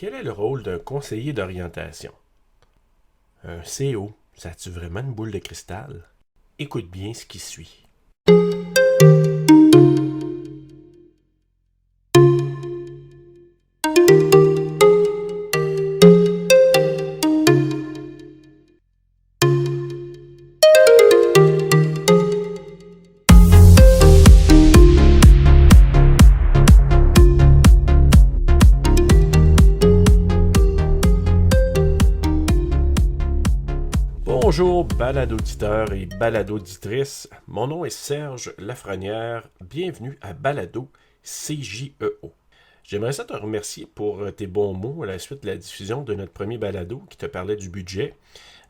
Quel est le rôle d'un conseiller d'orientation? Un CO, ça a-tu vraiment une boule de cristal? Écoute bien ce qui suit. Bonjour balado-auditeurs et balado-auditrices, mon nom est Serge Lafrenière, bienvenue à Balado CJEO. J'aimerais ça te remercier pour tes bons mots à la suite de la diffusion de notre premier balado qui te parlait du budget.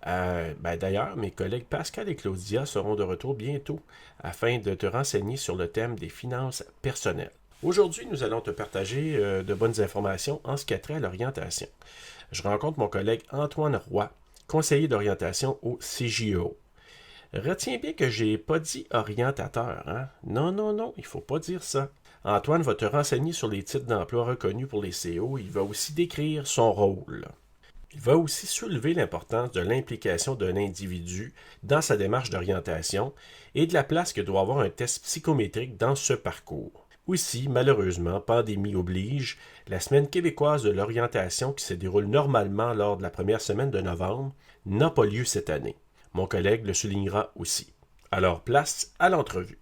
D'ailleurs, mes collègues Pascal et Claudia seront de retour bientôt afin de te renseigner sur le thème des finances personnelles. Aujourd'hui, nous allons te partager de bonnes informations en ce qui a trait à l'orientation. Je rencontre mon collègue Antoine Roy, conseiller d'orientation au CJEO. Retiens bien que j'ai pas dit orientateur, hein? Non, il faut pas dire ça. Antoine va te renseigner sur les titres d'emploi reconnus pour les CO. Il va aussi décrire son rôle. Il va aussi soulever l'importance de l'implication d'un individu dans sa démarche d'orientation et de la place que doit avoir un test psychométrique dans ce parcours. Aussi, malheureusement, pandémie oblige, la semaine québécoise de l'orientation qui se déroule normalement lors de la première semaine de novembre n'a pas lieu cette année. Mon collègue le soulignera aussi. Alors, place à l'entrevue.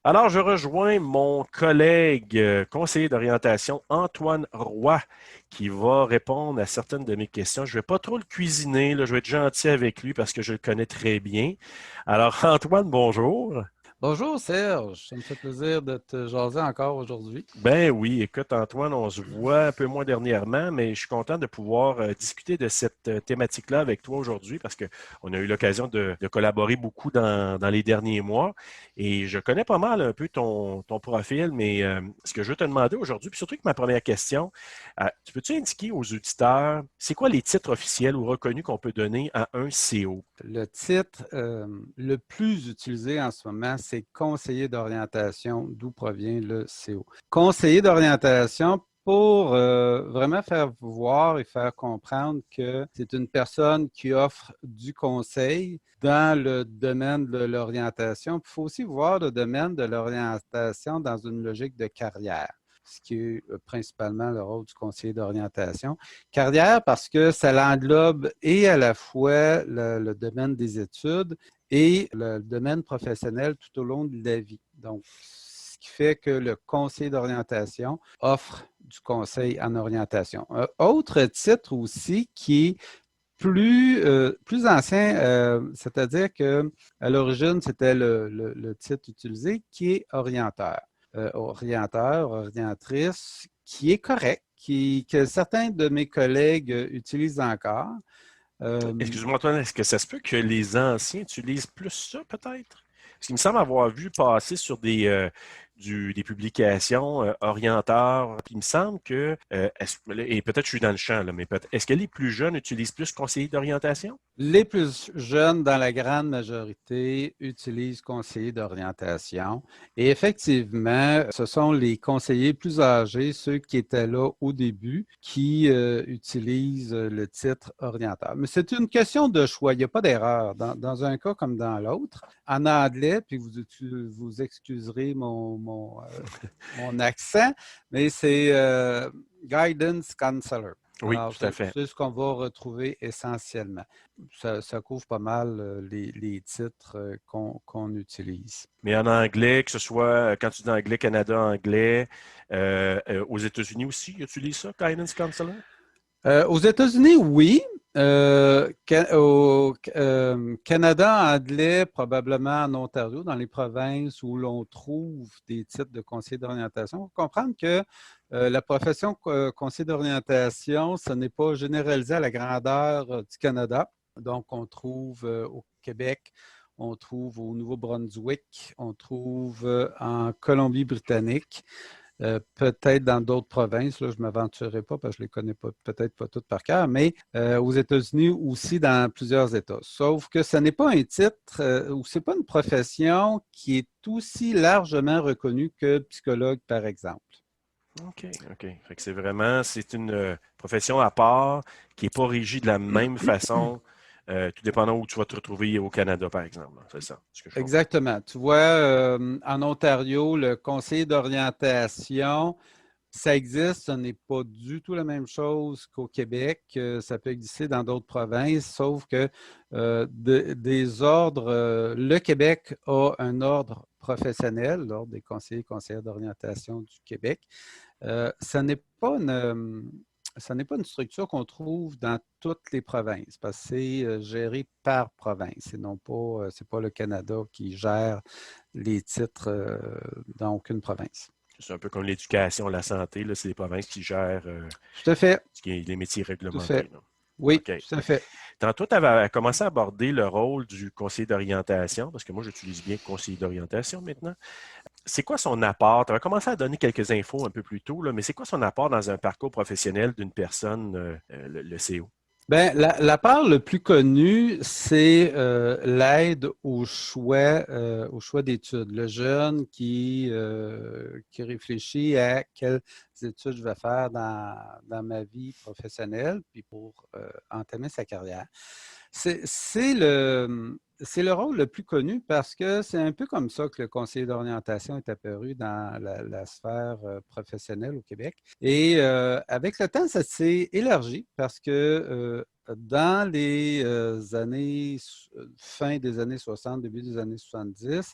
Alors, je rejoins mon collègue conseiller d'orientation, Antoine Roy, qui va répondre à certaines de mes questions. Je ne vais pas trop le cuisiner, là, je vais être gentil avec lui parce que je le connais très bien. Alors, Antoine, bonjour. Bonjour Serge, ça me fait plaisir de te jaser encore aujourd'hui. Ben oui, écoute Antoine, on se voit un peu moins dernièrement, mais je suis content de pouvoir discuter de cette thématique-là avec toi aujourd'hui parce qu'on a eu l'occasion de collaborer beaucoup dans les derniers mois et je connais pas mal un peu ton profil, mais ce que je veux te demander aujourd'hui, puis surtout que ma première question, tu peux-tu indiquer aux auditeurs, c'est quoi les titres officiels ou reconnus qu'on peut donner à un CO? Le titre le plus utilisé en ce moment, c'est conseiller d'orientation, d'où provient le CO. Conseiller d'orientation pour vraiment faire voir et faire comprendre que c'est une personne qui offre du conseil dans le domaine de l'orientation. Il faut aussi voir le domaine de l'orientation dans une logique de carrière, ce qui est principalement le rôle du conseiller d'orientation. Carrière parce que ça l'englobe et à la fois le domaine des études et le domaine professionnel tout au long de la vie. Donc, ce qui fait que le conseiller d'orientation offre du conseil en orientation. Un autre titre aussi qui est plus ancien, c'est-à-dire qu'à l'origine, c'était le titre utilisé qui est orienteur. Orienteur, orientrice, qui est correct, que certains de mes collègues utilisent encore. Excuse-moi Antoine, est-ce que ça se peut que les anciens utilisent plus ça peut-être? Parce qu'il me semble avoir vu passer sur des publications orienteurs. Puis il me semble que, et peut-être que je suis dans le champ, là, mais est-ce que les plus jeunes utilisent plus conseiller d'orientation? Les plus jeunes, dans la grande majorité, utilisent conseillers d'orientation. Et effectivement, ce sont les conseillers plus âgés, ceux qui étaient là au début, qui utilisent le titre orienteur. Mais c'est une question de choix, il n'y a pas d'erreur dans un cas comme dans l'autre. En anglais, puis vous excuserez mon accent, mais c'est Guidance Counselor. Oui, Alors, tout à fait. c'est ce qu'on va retrouver essentiellement. Ça couvre pas mal les titres qu'on utilise. Mais en anglais, que ce soit quand tu dis anglais, Canada, anglais, aux États-Unis aussi, ils utilisent ça, Guidance Counselor? Aux États-Unis, oui. Au Canada, anglais, probablement en Ontario, dans les provinces où l'on trouve des titres de conseiller d'orientation. Il faut comprendre que la profession conseiller d'orientation, ce n'est pas généralisé à la grandeur du Canada. Donc, on trouve au Québec, on trouve au Nouveau-Brunswick, on trouve en Colombie-Britannique. Peut-être dans d'autres provinces, là, je ne m'aventurerai pas parce que je ne les connais pas, peut-être pas toutes par cœur, mais aux États-Unis aussi dans plusieurs États. Sauf que ce n'est pas un titre ou ce n'est pas une profession qui est aussi largement reconnue que psychologue, par exemple. OK, OK. Fait que c'est une profession à part qui n'est pas régie de la même façon, tout dépendant où tu vas te retrouver au Canada, par exemple. C'est ça, ce que je comprends. Exactement. Tu vois, en Ontario, le conseiller d'orientation, ça existe, ce n'est pas du tout la même chose qu'au Québec. Ça peut exister dans d'autres provinces, sauf que des ordres, le Québec a un ordre professionnel, l'ordre des conseillers et conseillères d'orientation du Québec. Ça n'est pas ça n'est pas une structure qu'on trouve dans toutes les provinces parce que c'est géré par province et non pas, c'est pas le Canada qui gère les titres dans aucune province. C'est un peu comme l'éducation, la santé, là, c'est les provinces qui gèrent Tout à fait, les métiers tout à réglementés, fait. là. Oui, OK. tout à fait. Tantôt, tu avais commencé à aborder le rôle du conseiller d'orientation, parce que moi, j'utilise bien conseiller d'orientation maintenant. C'est quoi son apport? Tu avais commencé à donner quelques infos un peu plus tôt, là, mais c'est quoi son apport dans un parcours professionnel d'une personne, le CO? Bien, la part le plus connue, c'est l'aide au choix d'études. Le jeune qui réfléchit à quelles études je vais faire dans ma vie professionnelle, puis pour entamer sa carrière. C'est le rôle le plus connu parce que c'est un peu comme ça que le conseiller d'orientation est apparu dans la sphère professionnelle au Québec. Et avec le temps, ça s'est élargi parce que dans les fin des années 60, début des années 70,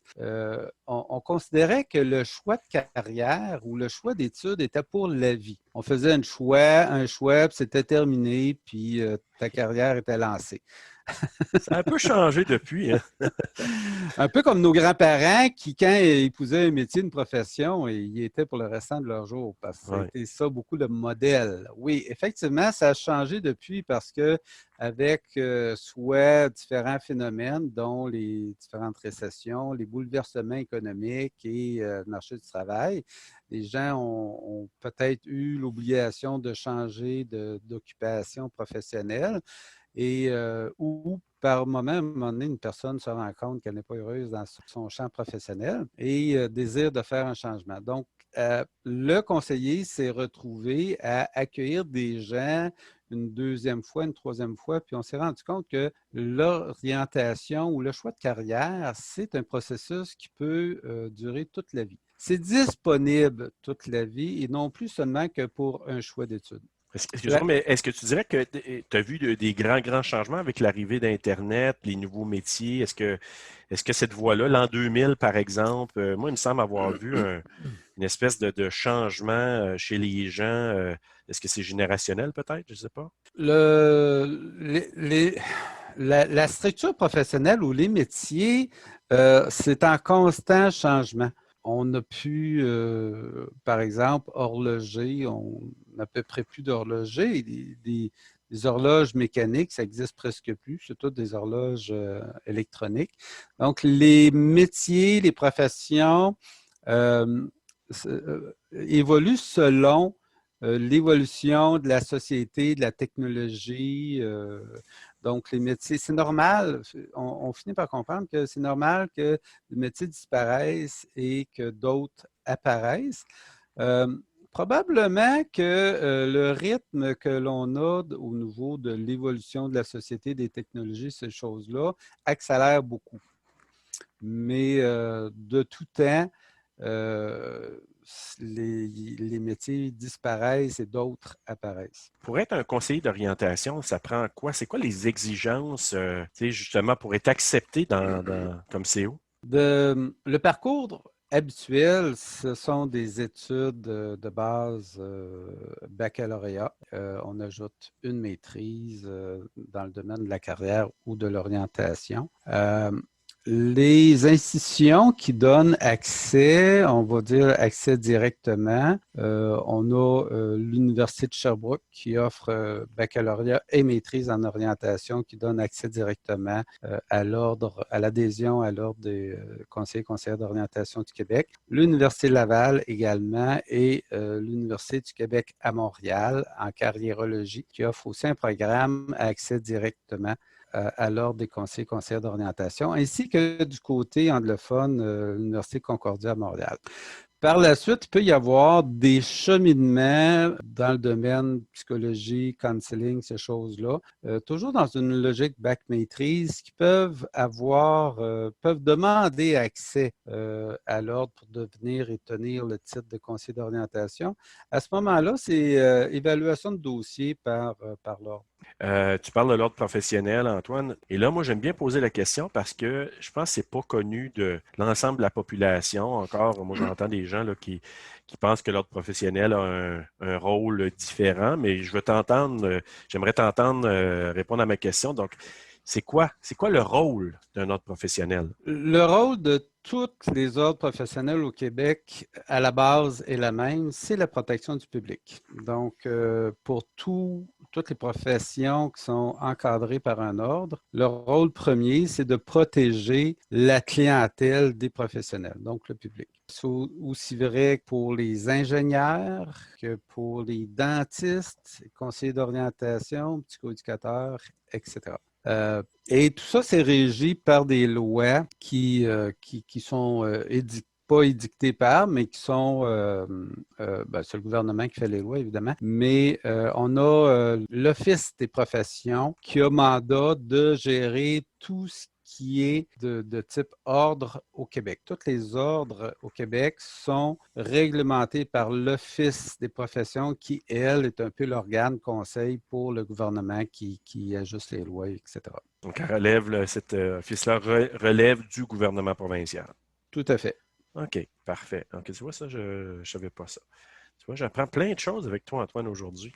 on considérait que le choix de carrière ou le choix d'études était pour la vie. On faisait un choix, puis c'était terminé, puis ta carrière était lancée. Ça a un peu changé depuis, hein? Un peu comme nos grands-parents qui, quand ils épousaient un métier, une profession, ils y étaient pour le restant de leur jour, parce que ça a Ouais. été ça, beaucoup de modèles. Oui, effectivement, ça a changé depuis parce que avec soit différents phénomènes, dont les différentes récessions, les bouleversements économiques et le marché du travail, les gens ont peut-être eu l'obligation de changer d'occupation professionnelle et où par moment, à un moment donné, une personne se rend compte qu'elle n'est pas heureuse dans son champ professionnel et désire de faire un changement. Donc, le conseiller s'est retrouvé à accueillir des gens une deuxième fois, une troisième fois, puis on s'est rendu compte que l'orientation ou le choix de carrière, c'est un processus qui peut durer toute la vie. C'est disponible toute la vie et non plus seulement que pour un choix d'études. Excuse-moi, mais est-ce que tu dirais que tu as vu des grands changements avec l'arrivée d'Internet, les nouveaux métiers? Est-ce que cette voie-là, l'an 2000, par exemple, moi, il me semble avoir vu une espèce de changement chez les gens. Est-ce que c'est générationnel, peut-être? Je ne sais pas. Le, les- la structure professionnelle ou les métiers, c'est en constant changement. On a pu, par exemple, horloger, on n'a à peu près plus d'horloger. Des horloges mécaniques, ça n'existe presque plus, c'est toutes des horloges électroniques. Donc, les métiers, les professions euh, évoluent selon l'évolution de la société, de la technologie. Donc, les métiers, c'est normal, on finit par comprendre que c'est normal que les métiers disparaissent et que d'autres apparaissent. Euh, Probablement que le rythme que l'on a au niveau de l'évolution de la société, des technologies, ces choses-là, accélère beaucoup. Mais de tout temps, euh, les métiers disparaissent et d'autres apparaissent. Pour être un conseiller d'orientation, ça prend quoi? C'est quoi les exigences, tu sais, justement, pour être accepté comme CO? Le parcours habituel, ce sont des études de base baccalauréat. On ajoute une maîtrise dans le domaine de la carrière ou de l'orientation. Les institutions qui donnent accès, on va dire accès directement, on a l'Université de Sherbrooke qui offre baccalauréat et maîtrise en orientation qui donne accès directement à l'adhésion à l'Ordre des conseillers et conseillères d'orientation du Québec. L'Université Laval également et l'Université du Québec à Montréal en carriérologie qui offre aussi un programme à accès directement à l'Ordre des conseillers et conseillères d'orientation, ainsi que du côté anglophone, l'Université Concordia à Montréal. Par la suite, il peut y avoir des cheminements dans le domaine psychologie, counseling, ces choses-là, toujours dans une logique bac maîtrise, qui peuvent peuvent demander accès à l'ordre pour devenir et tenir le titre de conseiller d'orientation. À ce moment-là, c'est évaluation de dossier par l'ordre. Tu parles de l'ordre professionnel, Antoine. Et là, moi, j'aime bien poser la question parce que je pense que c'est pas connu de l'ensemble de la population. Encore, moi, j'entends des gens là, qui pensent que l'ordre professionnel a un rôle différent, mais je veux t'entendre, j'aimerais t'entendre répondre à ma question. Donc, c'est quoi le rôle d'un ordre professionnel? Le rôle de tous les ordres professionnels au Québec, à la base, est la même, c'est la protection du public. Donc, pour toutes les professions qui sont encadrées par un ordre, le rôle premier, c'est de protéger la clientèle des professionnels, donc le public. C'est aussi vrai pour les ingénieurs que pour les dentistes, conseillers d'orientation, psychoéducateurs, etc. Et tout ça, c'est régi par des lois qui sont pas édictées par, mais qui sont, c'est le gouvernement qui fait les lois, évidemment, mais on a l'Office des professions qui a mandat de gérer tout ce qui est de type ordre au Québec. Tous les ordres au Québec sont réglementés par l'Office des professions qui, elle, est un peu l'organe conseil pour le gouvernement qui ajuste les lois, etc. Donc, cet office-là relève du gouvernement provincial. Tout à fait. OK, parfait. Donc, tu vois, ça, je ne savais pas ça. Tu vois, j'apprends plein de choses avec toi, Antoine, aujourd'hui.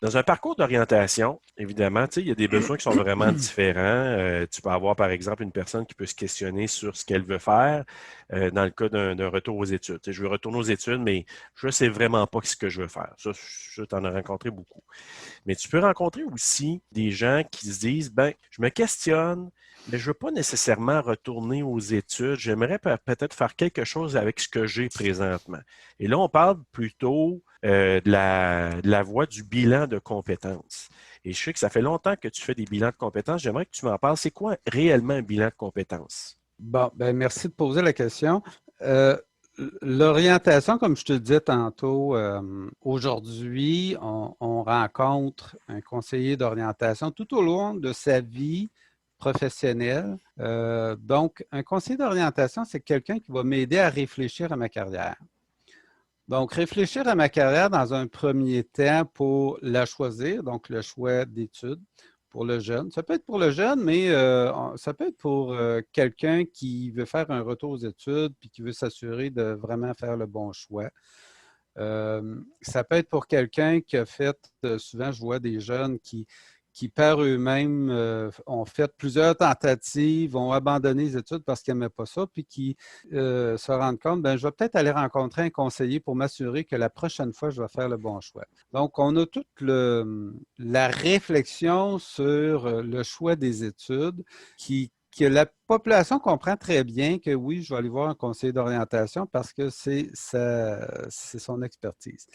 Dans un parcours d'orientation, évidemment, tu sais, il y a des besoins qui sont vraiment différents. Tu peux avoir, par exemple, une personne qui peut se questionner sur ce qu'elle veut faire dans le cas d'un retour aux études. Tu sais, je veux retourner aux études, mais je ne sais vraiment pas ce que je veux faire. Ça, je t'en ai rencontré beaucoup. Mais tu peux rencontrer aussi des gens qui se disent, ben, je me questionne, mais je ne veux pas nécessairement retourner aux études. J'aimerais peut-être faire quelque chose avec ce que j'ai présentement. Et là, on parle plutôt de la voie du bilan de compétences. Et je sais que ça fait longtemps que tu fais des bilans de compétences. J'aimerais que tu m'en parles. C'est quoi réellement un bilan de compétences? Bon, ben merci de poser la question. L'orientation, comme je te disais tantôt, aujourd'hui, on rencontre un conseiller d'orientation tout au long de sa vie professionnelle. Donc, un conseiller d'orientation, c'est quelqu'un qui va m'aider à réfléchir à ma carrière. Donc, réfléchir à ma carrière dans un premier temps pour la choisir, donc le choix d'études pour le jeune. Ça peut être pour le jeune, mais ça peut être pour quelqu'un qui veut faire un retour aux études puis qui veut s'assurer de vraiment faire le bon choix. Ça peut être pour quelqu'un qui a fait, souvent je vois des jeunes qui par eux-mêmes ont fait plusieurs tentatives, ont abandonné les études parce qu'ils n'aimaient pas ça, puis qui se rendent compte, ben, je vais peut-être aller rencontrer un conseiller pour m'assurer que la prochaine fois, je vais faire le bon choix. Donc, on a toute la réflexion sur le choix des études que la population comprend très bien que oui, je vais aller voir un conseiller d'orientation parce que c'est son expertise.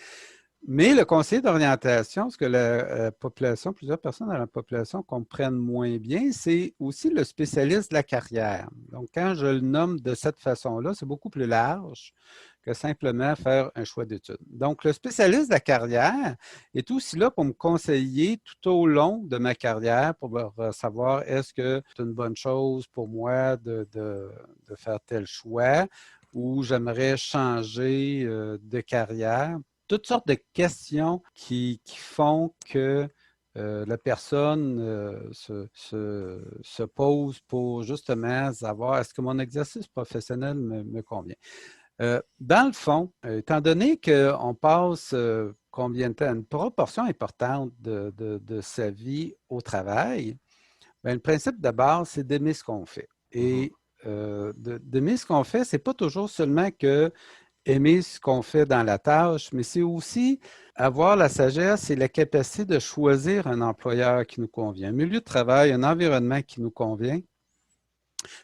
Mais le conseiller d'orientation, ce que la population, plusieurs personnes dans la population comprennent moins bien, c'est aussi le spécialiste de la carrière. Donc, quand je le nomme de cette façon-là, c'est beaucoup plus large que simplement faire un choix d'études. Donc, le spécialiste de la carrière est aussi là pour me conseiller tout au long de ma carrière pour savoir est-ce que c'est une bonne chose pour moi de faire tel choix ou j'aimerais changer de carrière. Toutes sortes de questions qui font que la personne se pose pour justement savoir est-ce que mon exercice professionnel me convient. Dans le fond, étant donné qu'on passe combien de temps, une proportion importante de sa vie au travail, bien, le principe de base, c'est d'aimer ce qu'on fait. Et d'aimer ce qu'on fait, ce n'est pas toujours seulement que aimer ce qu'on fait dans la tâche, mais c'est aussi avoir la sagesse et la capacité de choisir un employeur qui nous convient, un milieu de travail, un environnement qui nous convient.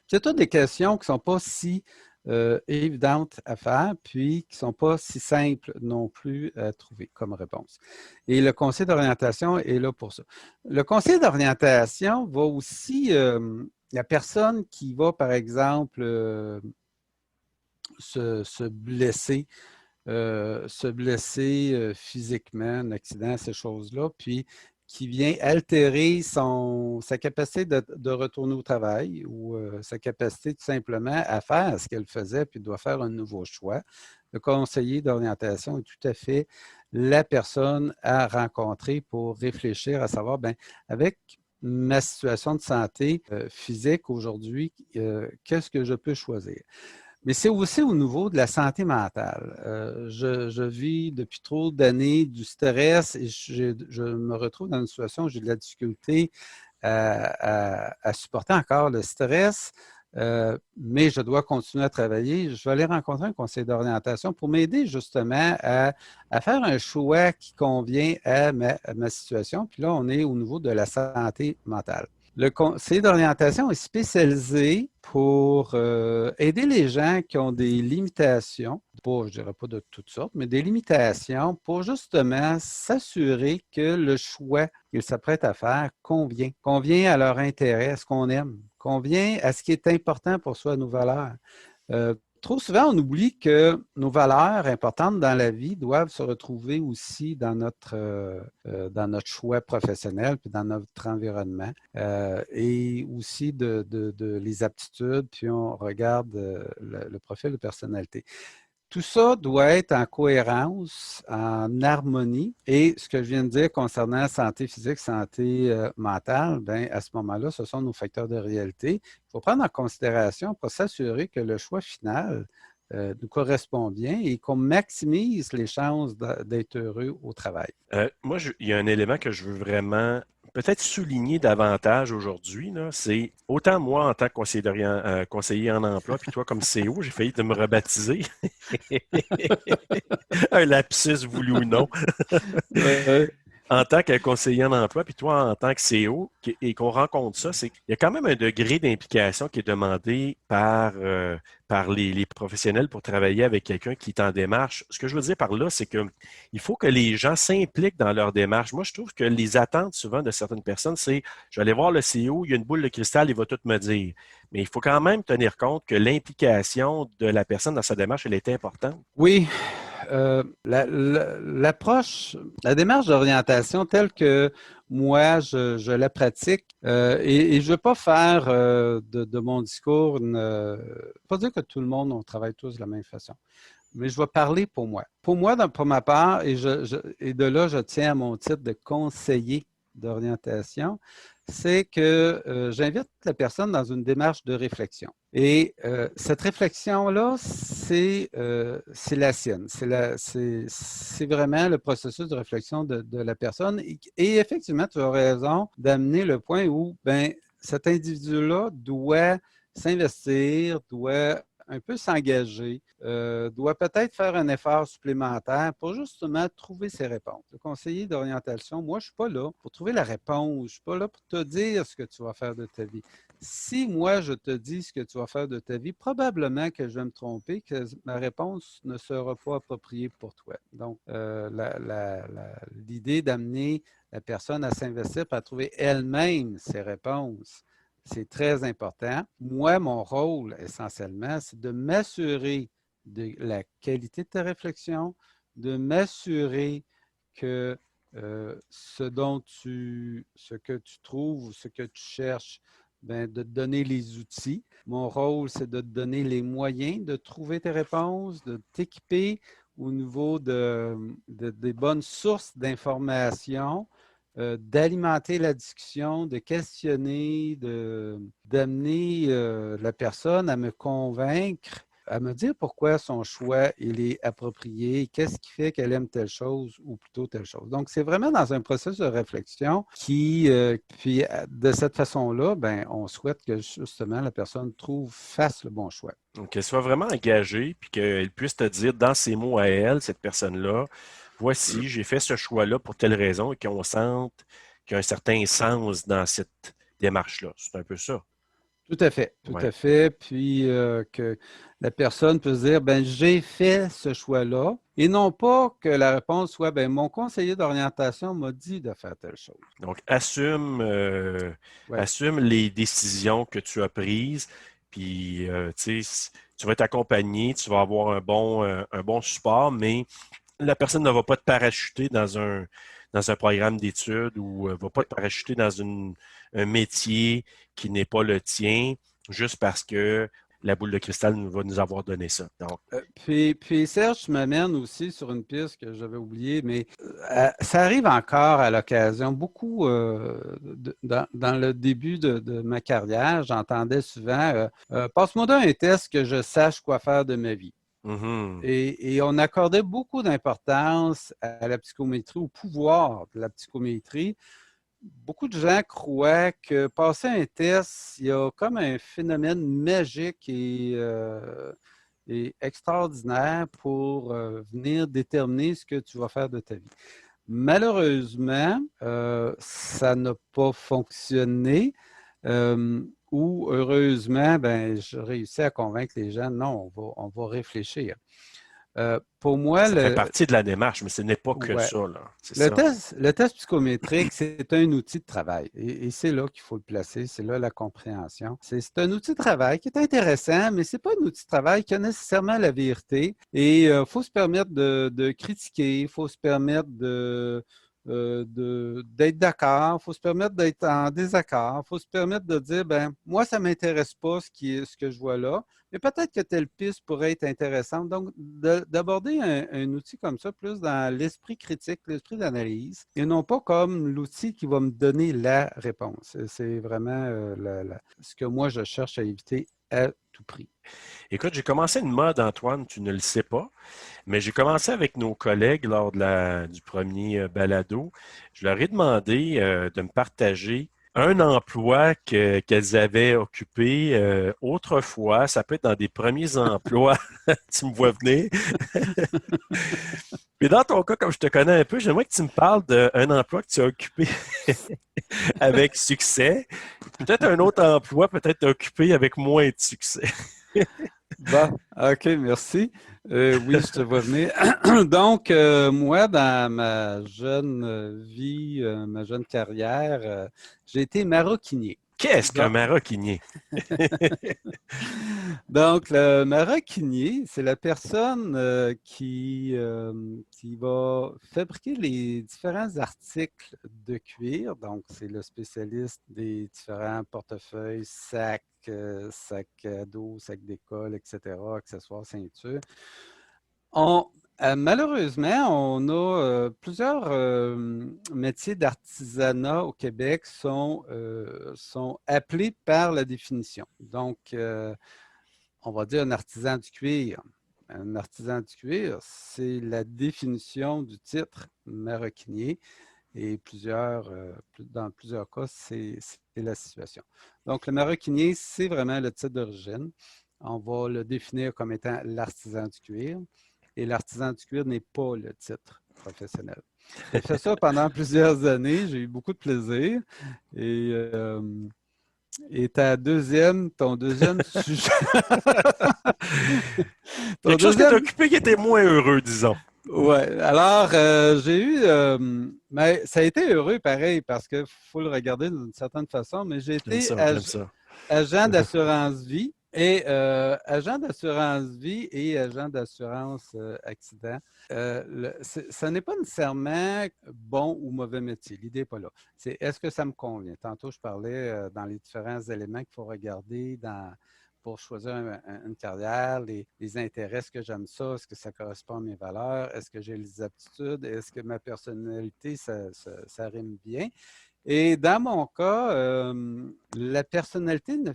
C'est toutes des questions qui ne sont pas si évidentes à faire, puis qui ne sont pas si simples non plus à trouver comme réponse. Et le conseil d'orientation est là pour ça. Le conseil d'orientation va aussi, la personne qui va, par exemple, se blesser, physiquement, un accident, ces choses-là, puis qui vient altérer sa capacité de retourner au travail ou sa capacité tout simplement à faire ce qu'elle faisait, puis doit faire un nouveau choix. Le conseiller d'orientation est tout à fait la personne à rencontrer pour réfléchir à savoir, bien, avec ma situation de santé physique aujourd'hui, qu'est-ce que je peux choisir? Mais c'est aussi au niveau de la santé mentale. Je vis depuis trop d'années du stress et je me retrouve dans une situation où j'ai de la difficulté à supporter encore le stress, mais je dois continuer à travailler. Je vais aller rencontrer un conseiller d'orientation pour m'aider justement à faire un choix qui convient à ma situation. Puis là, on est au niveau de la santé mentale. Le conseiller d'orientation est spécialisé pour aider les gens qui ont des limitations, pas, je dirais pas de toutes sortes, mais des limitations pour justement s'assurer que le choix qu'ils s'apprêtent à faire convient à leur intérêt, à ce qu'on aime, convient à ce qui est important pour soi, nos valeurs. Trop souvent, on oublie que nos valeurs importantes dans la vie doivent se retrouver aussi dans notre choix professionnel puis dans notre environnement et aussi de les aptitudes, puis on regarde le profil de personnalité. Tout ça doit être en cohérence, en harmonie. Et ce que je viens de dire concernant santé physique, santé mentale, bien, à ce moment-là, ce sont nos facteurs de réalité. Il faut prendre en considération pour s'assurer que le choix final nous correspond bien et qu'on maximise les chances d'être heureux au travail. Moi, il y a un élément que je veux vraiment peut-être souligner davantage aujourd'hui, là, c'est autant moi en tant que conseiller en emploi, puis toi comme CO, j'ai failli de me rebaptiser. Un lapsus voulu ou non. En tant que conseiller en emploi, puis toi en tant que CO, et qu'on rencontre ça, c'est qu'il y a quand même un degré d'implication qui est demandé par les professionnels pour travailler avec quelqu'un qui est en démarche. Ce que je veux dire par là, c'est que il faut que les gens s'impliquent dans leur démarche. Moi, je trouve que les attentes souvent de certaines personnes, c'est je vais aller voir le CEO, il y a une boule de cristal, il va tout me dire. Mais il faut quand même tenir compte que l'implication de la personne dans sa démarche, elle est importante. Oui, l'approche, la démarche d'orientation telle que moi, je la pratique, et je ne veux pas faire de mon discours, pas dire que tout le monde, on travaille tous de la même façon, mais je vais parler pour moi. Pour moi, pour ma part, et de là, je tiens à mon titre de conseiller d'orientation, c'est que j'invite la personne dans une démarche de réflexion. Et cette réflexion-là, c'est la sienne. C'est vraiment le processus de réflexion de la personne. Et effectivement, tu as raison d'amener le point où ben, cet individu-là doit s'investir, doit un peu s'engager, doit peut-être faire un effort supplémentaire pour justement trouver ses réponses. Le conseiller d'orientation, moi, je ne suis pas là pour trouver la réponse. Je ne suis pas là pour te dire ce que tu vas faire de ta vie. Si moi, je te dis ce que tu vas faire de ta vie, probablement que je vais me tromper, que ma réponse ne sera pas appropriée pour toi. Donc, l'idée d'amener la personne à s'investir pour trouver elle-même ses réponses, c'est très important. Moi, mon rôle, essentiellement, c'est de m'assurer de la qualité de ta réflexion, de m'assurer que ce que tu trouves, ce que tu cherches, bien, de te donner les outils. Mon rôle, c'est de te donner les moyens de trouver tes réponses, de t'équiper au niveau des bonnes sources d'informations, d'alimenter la discussion, de questionner, d'amener la personne à me convaincre, à me dire pourquoi son choix il est approprié, qu'est-ce qui fait qu'elle aime telle chose ou plutôt telle chose. Donc, c'est vraiment dans un processus de réflexion puis de cette façon-là, ben, on souhaite que justement la personne fasse le bon choix. Donc, qu'elle soit vraiment engagée, puis qu'elle puisse te dire dans ses mots à elle, cette personne-là, voici, j'ai fait ce choix-là pour telle raison, et qu'on sente qu'il y a un certain sens dans cette démarche-là. C'est un peu ça. Tout à fait, tout Ouais. à fait. Puis que la personne peut se dire, ben j'ai fait ce choix-là, et non pas que la réponse soit, ben mon conseiller d'orientation m'a dit de faire telle chose. Donc, Ouais. assume les décisions que tu as prises, puis, tu sais, tu vas être accompagné, tu vas avoir un bon support, mais la personne ne va pas te parachuter dans un programme d'études ou ne va pas Oui. te parachuter dans un métier qui n'est pas le tien juste parce que la boule de cristal va nous avoir donné ça. Donc, Puis Serge, tu m'amènes aussi sur une piste que j'avais oubliée, mais ça arrive encore à l'occasion. Beaucoup, dans le début de ma carrière, j'entendais souvent passe-moi donc un test que je sache quoi faire de ma vie. mhm, Et on accordait beaucoup d'importance à la psychométrie, au pouvoir de la psychométrie. Beaucoup de gens croient que passer un test, il y a comme un phénomène magique et extraordinaire pour venir déterminer ce que tu vas faire de ta vie. Malheureusement, ça n'a pas fonctionné. Ou heureusement, ben, je réussis à convaincre les gens, non, on va réfléchir. Pour moi, ça fait partie de la démarche, mais ce n'est pas que ouais, ça, là. C'est ça. le test psychométrique, c'est un outil de travail. Et c'est là qu'il faut le placer, c'est là la compréhension. C'est un outil de travail qui est intéressant, mais ce n'est pas un outil de travail qui a nécessairement la vérité. Et il faut se permettre de critiquer, il faut se permettre d'être d'accord, il faut se permettre d'être en désaccord, il faut se permettre de dire, ben moi, ça ne m'intéresse pas ce que je vois là, mais peut-être que telle piste pourrait être intéressante. Donc, d'aborder un outil comme ça plus dans l'esprit critique, l'esprit d'analyse, et non pas comme l'outil qui va me donner la réponse. C'est vraiment ce que moi, je cherche à éviter à tout prix. Écoute, j'ai commencé une mode, Antoine, tu ne le sais pas, mais j'ai commencé avec nos collègues lors du premier balado. Je leur ai demandé de me partager un emploi qu'elles avaient occupé autrefois. Ça peut être dans des premiers emplois. Tu me vois venir. Puis dans ton cas, comme je te connais un peu, j'aimerais que tu me parles d'un emploi que tu as occupé avec succès. Peut-être un autre emploi, peut-être occupé avec moins de succès. Bon, OK, merci. Oui, je te vois venir. Donc, moi, dans ma jeune vie, ma jeune carrière, j'ai été maroquinier. Qu'est-ce qu'un Donc, maroquinier? donc, le maroquinier, c'est la personne qui va fabriquer les différents articles de cuir. Donc, c'est le spécialiste des différents portefeuilles, sacs, sacs à dos, sacs d'école, etc., accessoires, ceintures. On, Malheureusement, on a plusieurs métiers d'artisanat au Québec sont appelés par la définition. Donc, on va dire un artisan du cuir. Un artisan du cuir, c'est la définition du titre maroquinier et dans plusieurs cas, c'est la situation. Donc, le maroquinier, c'est vraiment le titre d'origine. On va le définir comme étant l'artisan du cuir et l'artisan du cuir n'est pas le titre professionnel. J'ai fait ça pendant plusieurs années, j'ai eu beaucoup de plaisir et ton deuxième sujet. Ton Quelque chose que tu as deuxième. occupé qui était moins heureux, disons. Ouais. Alors, j'ai eu. Mais ça a été heureux pareil parce qu'il faut le regarder d'une certaine façon, mais j'ai J'aime été ça, j'aime ça. agent d'assurance vie et agent d'assurance vie et agent d'assurance accident. Ce n'est pas nécessairement bon ou mauvais métier. L'idée n'est pas là. C'est est-ce que ça me convient? Tantôt, je parlais dans les différents éléments qu'il faut regarder pour choisir une carrière, les intérêts, est-ce que j'aime ça, est-ce que ça correspond à mes valeurs, est-ce que j'ai les aptitudes, est-ce que ma personnalité, ça rime bien. Et dans mon cas, ma personnalité ne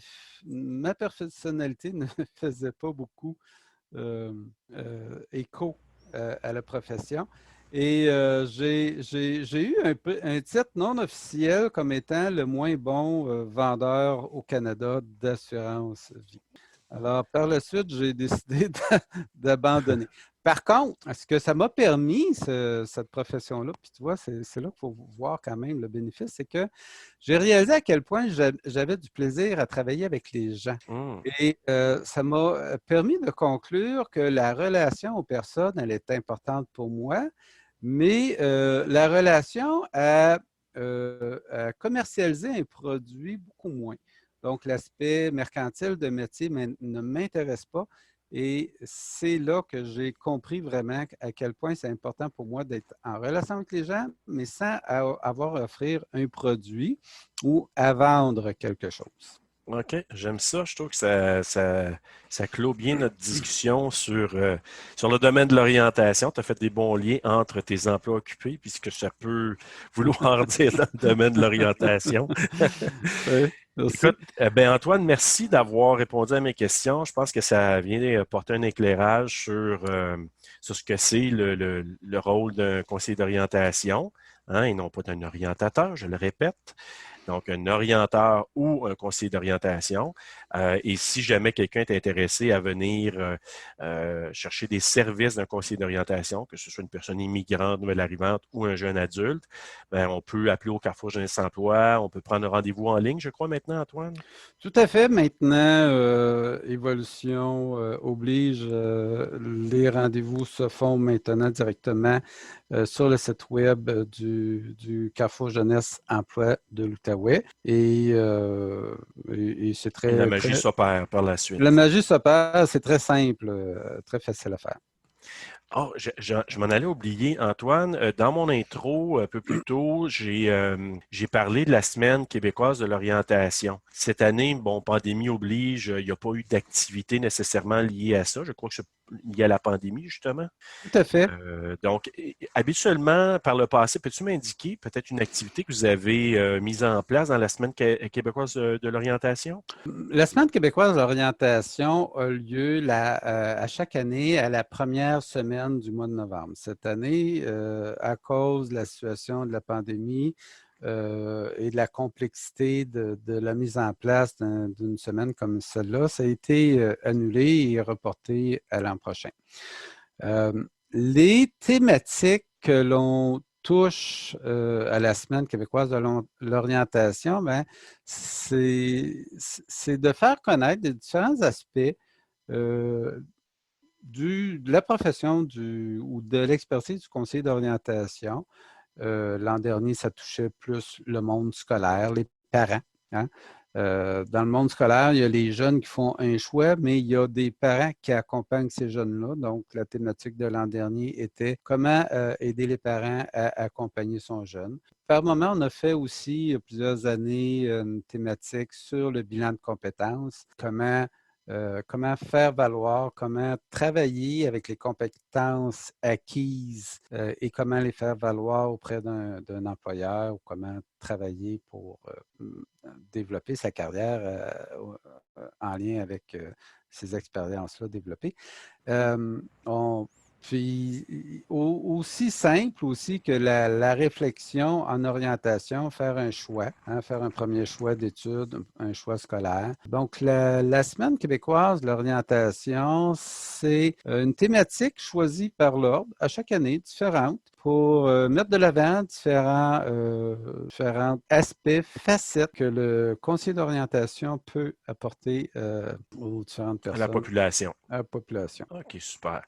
faisait pas beaucoup euh, écho à la profession. Et j'ai eu un titre non officiel comme étant le moins bon vendeur au Canada d'assurance vie. Alors, par la suite, j'ai décidé d'abandonner. Par contre, ce que ça m'a permis, cette profession-là, puis tu vois, c'est là qu'il faut voir quand même le bénéfice, c'est que j'ai réalisé à quel point j'avais du plaisir à travailler avec les gens. Hmm. Et ça m'a permis de conclure que la relation aux personnes, elle est importante pour moi, mais la relation à commercialiser un produit beaucoup moins. Donc, l'aspect mercantile de métier ne m'intéresse pas. Et c'est là que j'ai compris vraiment à quel point c'est important pour moi d'être en relation avec les gens, mais sans avoir à offrir un produit ou à vendre quelque chose. OK, j'aime ça. Je trouve que ça clôt bien notre discussion sur le domaine de l'orientation. Tu as fait des bons liens entre tes emplois occupés puis ce que ça peut vouloir dire dans le domaine de l'orientation. Oui, merci. Écoute, ben Antoine, merci d'avoir répondu à mes questions. Je pense que ça vient porter un éclairage sur ce que c'est le rôle d'un conseiller d'orientation, hein, et non pas d'un orientateur, je le répète. Donc, un orienteur ou un conseiller d'orientation. Et si jamais quelqu'un est intéressé à venir chercher des services d'un conseiller d'orientation, que ce soit une personne immigrante, nouvelle arrivante ou un jeune adulte, ben, on peut appeler au Carrefour Jeunesse Emploi, on peut prendre un rendez-vous en ligne, je crois, maintenant, Antoine. Tout à fait. Maintenant, évolution oblige. Les rendez-vous se font maintenant directement sur le site web du Carrefour Jeunesse Emploi de l'Outaouais. Et c'est Et la très, magie très... s'opère par la La suite. magie s'opère, c'est très simple, très facile à faire. Oh, je m'en allais oublier, Antoine. Dans mon intro, un peu plus tôt, j'ai parlé de la Semaine québécoise de l'orientation. Cette année, bon, pandémie oblige, il n'y a pas eu d'activité nécessairement liée à ça. Je crois que c'est lié à la pandémie, justement. Tout à fait. Donc, habituellement, par le passé, peux-tu m'indiquer peut-être une activité que vous avez mise en place dans la Semaine québécoise de l'orientation? La Semaine québécoise de l'orientation a lieu à chaque année à la première semaine du mois de novembre. Cette année, à cause de la situation de la pandémie et de la complexité de la mise en place d'une semaine comme celle-là, ça a été annulé et reporté à l'an prochain. Les thématiques que l'on touche à la Semaine québécoise de l'orientation, ben, c'est de faire connaître les différents aspects euh, de la profession ou de l'expertise du conseiller d'orientation. L'an dernier, ça touchait plus le monde scolaire, les parents, hein. Dans le monde scolaire, il y a les jeunes qui font un choix, mais il y a des parents qui accompagnent ces jeunes-là. Donc, la thématique de l'an dernier était comment aider les parents à accompagner son jeune. Par moment, on a fait aussi, il y a plusieurs années, une thématique sur le bilan de compétences, comment faire valoir, comment travailler avec les compétences acquises et comment les faire valoir auprès d'un employeur ou comment travailler pour développer sa carrière en lien avec ces expériences-là développées. Puis aussi simple aussi que la réflexion en orientation, faire un choix, hein, faire un premier choix d'études, un choix scolaire. Donc, la Semaine québécoise de l'orientation, c'est une thématique choisie par l'Ordre à chaque année, différente, pour mettre de l'avant différents aspects, facettes que le conseiller d'orientation peut apporter aux différentes À la personnes, population. à la population. OK, super.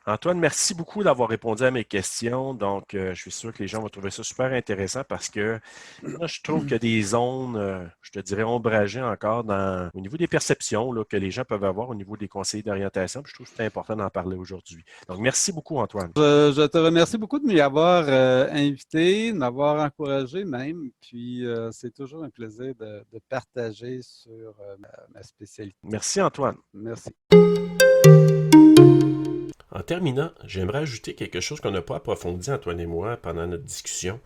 Antoine, merci beaucoup d'avoir répondu à mes questions. Donc, je suis sûr que les gens vont trouver ça super intéressant parce que moi, je trouve qu'il y a des zones, je te dirais, ombragées encore au niveau des perceptions là, que les gens peuvent avoir au niveau des conseillers d'orientation. Puis je trouve que c'est important d'en parler aujourd'hui. Donc, merci beaucoup, Antoine. Je te remercie beaucoup de m'y avoir invité, de m'avoir encouragé même. Puis c'est toujours un plaisir de partager sur ma spécialité. Merci, Antoine. Merci. En terminant, j'aimerais ajouter quelque chose qu'on n'a pas approfondi, Antoine et moi, pendant notre discussion.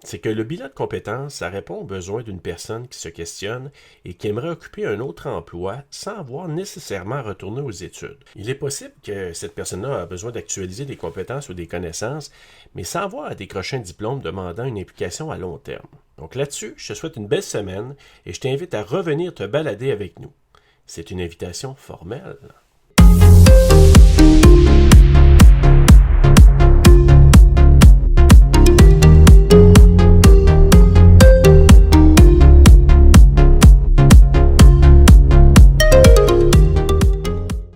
C'est que le bilan de compétences, ça répond aux besoins d'une personne qui se questionne et qui aimerait occuper un autre emploi sans avoir nécessairement retourné aux études. Il est possible que cette personne-là a besoin d'actualiser des compétences ou des connaissances, mais sans avoir à décrocher un diplôme demandant une implication à long terme. Donc là-dessus, je te souhaite une belle semaine et je t'invite à revenir te balader avec nous. C'est une invitation formelle.